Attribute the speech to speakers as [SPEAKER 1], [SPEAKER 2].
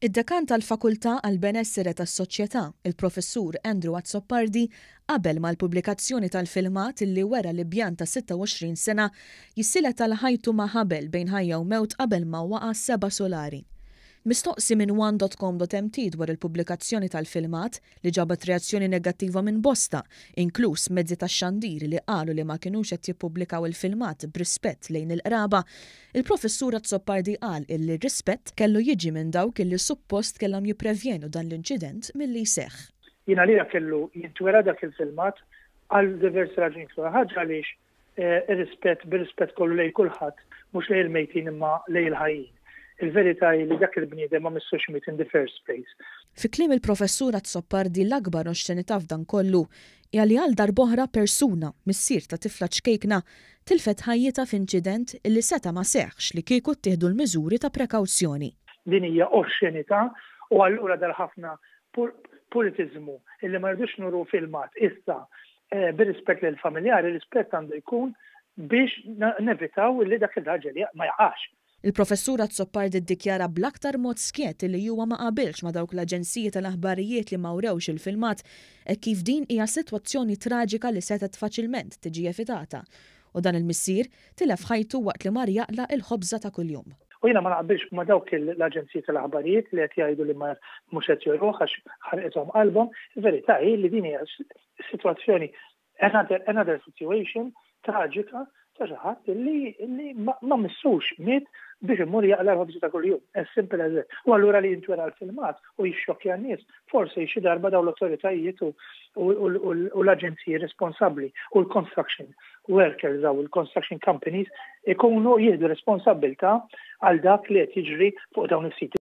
[SPEAKER 1] Id-dekan tal-Fakultà għall-Benessere tas-Soċjetà, il-Professur Andrew Azzopardi, qabel mal-pubblikazzjoni tal-filmat illi wera li bjan ta' 26 sena jissilet tal-ħajtu ma' ħabel bejn ħajja u mewt qabel ma waqa' seba' solari. Mistoqsi minn one.com.mt dwar il-pubblikazzjoni tal-filmat li ġabet reazzjoni negattiva minn bosta, inkluż mezzi tax-xandir li qalu li ma kinux qed jippubblikaw il-filmat b'rispett lejn il-qraba, il-Professur Azzopardi qal illi rispett kellu jiġi minn dawk illi suppost kellhom jipprevjenu dan l-inċident milli jseħħ.
[SPEAKER 2] Jiena li kellu jintwera dak il-filmat għal diversi raġunijiet. Ħaġa għaliex bir-rispett kollu lejn kulħadd mhux lejn il-mejtin imma lejn il-ħajjin. Il-verità li dak il-bniedem ma missux mit in the first place.
[SPEAKER 1] Fi kliem il-Professur Azzopardi l-akbar oxxenità f'dan kollu hija li għal darb'oħra persuna missier ta' tifla ċkejkna tilfet ħajjitha f'inċident illi seta' ma seħħx li kieku ttieħdu l-miżuri ta' prekawzjoni.
[SPEAKER 2] Din hija oxxenità u allura dar ħafna politiżmu illi ma rridux nuru filmat issa bir-rispett lill familjari, rispett għandu jkun biex nevitaw illi dak il-raġel ma jaqax.
[SPEAKER 1] Il-Professur Azzopardi ddikjara bl-aktar mod skiet li huwa ma qabilx ma dawk l-aġenziji tal-aħbarijiet li ma wrewx il-filmat kif din hija sitwazzjoni traġika li setet faċilment tiġi evitata. U dan il-missier tilef ħajtu waqt li mar jaqla il-ħobża ta' kuljum.
[SPEAKER 2] U jiena ma naqbilx ma dawk l-aġenziji tal-aħbarijiet li qed jgħidu li ma mhux qed joroh għax ħarqithom qalbhom, il-verità hi li din hija sitwazzjoni another situation traġika ta' xi ħadd li ma missux miet biex imur jaqla l-ħobża ta' kuljum. As simple as that. U allura li jintwera l-filmat u jixxokkja n-nies, forsi xi darba dawn l-awtoritajiet u l-aġenziji responsabbli u l-construction workers u l-construction companies ikunu jieħdu responsabilità għal dak li qed jiġri fuq dawn is-siti.